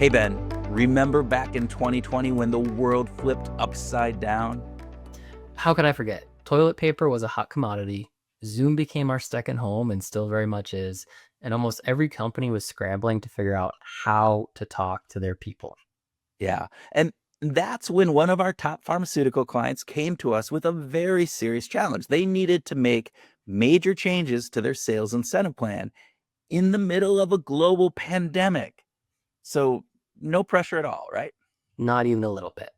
Hey, Ben, remember back in 2020 when the world flipped upside down? How could I forget? Toilet paper was a hot commodity. Zoom became our second home and still very much is. And almost every company was scrambling to figure out how to talk to their people. Yeah. And that's when one of our top pharmaceutical clients came to us with a very serious challenge. They needed to make major changes to their sales incentive plan in the middle of a global pandemic. So, no pressure at all, right? Not even a little bit.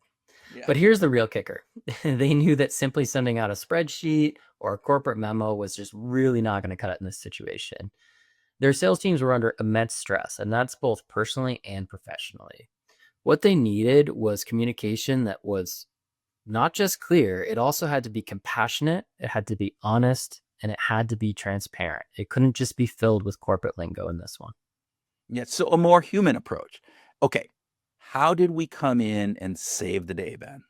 Yeah. But here's the real kicker. They knew that simply sending out a spreadsheet or a corporate memo was just really not going to cut it in this situation. Their sales teams were under immense stress, and that's both personally and professionally. What they needed was communication that was not just clear, it also had to be compassionate, it had to be honest, and it had to be transparent. It couldn't just be filled with corporate lingo in this one. Yeah. So, a more human approach. Okay. How did we come in and save the day, Ben?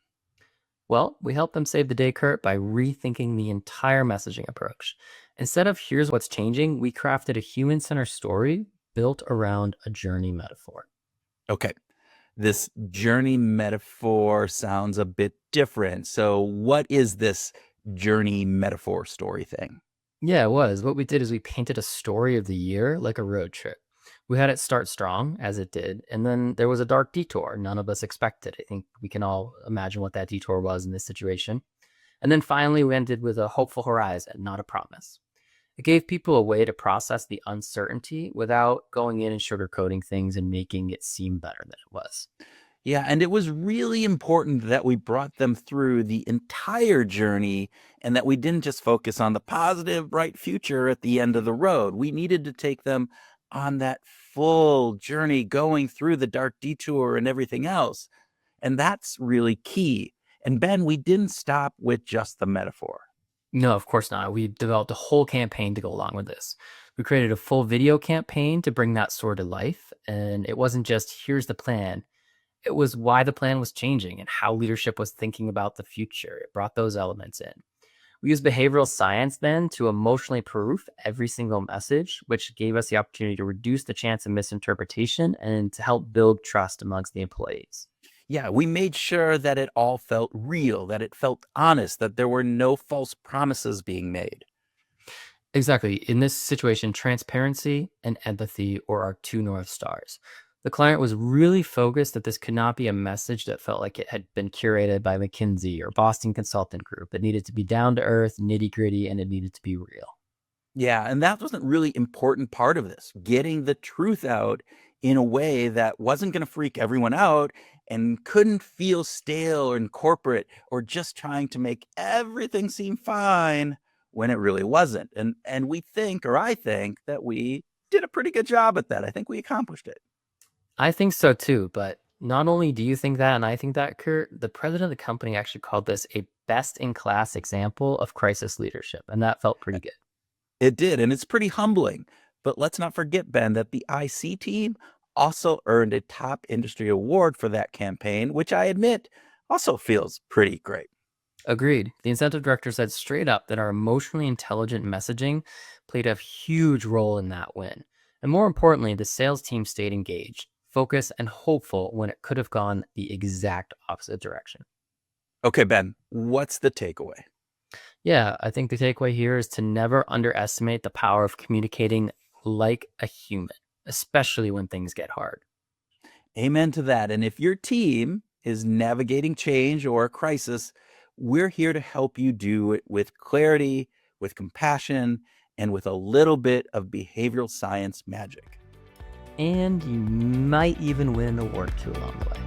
Well, we helped them save the day, Kurt, by rethinking the entire messaging approach. Instead of here's what's changing, we crafted a human centered story built around a journey metaphor. Okay. This journey metaphor sounds a bit different. So, what is this journey metaphor story thing? Yeah, it was. What we did is we painted a story of the year like a road trip. We had it start strong, as it did, and then there was a dark detour none of us expected. I think we can all imagine what that detour was in this situation. And then finally, we ended with a hopeful horizon, not a promise. It gave people a way to process the uncertainty without going in and sugarcoating things and making it seem better than it was. Yeah, and it was really important that we brought them through the entire journey and that we didn't just focus on the positive, bright future at the end of the road. We needed to take them on that full journey going through the dark detour and everything else. And that's really key. And Ben, we didn't stop with just the metaphor. No, of course not. We developed a whole campaign to go along with this. We created a full video campaign to bring that story to life. And it wasn't just here's the plan, it was why the plan was changing and how leadership was thinking about the future. It brought those elements in. We used behavioral science then to emotionally proof every single message, which gave us the opportunity to reduce the chance of misinterpretation and to help build trust amongst the employees. Yeah, we made sure that it all felt real, that it felt honest, that there were no false promises being made. Exactly. In this situation, transparency and empathy were our two North Stars. The client was really focused that this could not be a message that felt like it had been curated by McKinsey or Boston Consultant Group. It needed to be down to earth, nitty gritty, and it needed to be real. Yeah, and that was a really important part of this, getting the truth out in a way that wasn't going to freak everyone out and couldn't feel stale and corporate or just trying to make everything seem fine when it really wasn't. And we think, or I think, that we did a pretty good job at that. I think we accomplished it. I think so too, but not only do you think that, and I think that, Kurt, the president of the company actually called this a best in class example of crisis leadership, and that felt pretty good. It did, and it's pretty humbling. But let's not forget, Ben, that the IC team also earned a top industry award for that campaign, which I admit also feels pretty great. Agreed. The incentive director said straight up that our emotionally intelligent messaging played a huge role in that win. And more importantly, the sales team stayed engaged, focused, and hopeful when it could have gone the exact opposite direction. Okay, Ben, what's the takeaway? Yeah, I think the takeaway here is to never underestimate the power of communicating like a human, especially when things get hard. Amen to that. And if your team is navigating change or a crisis, we're here to help you do it with clarity, with compassion, and with a little bit of behavioral science magic. And you might even win an award or two along the way.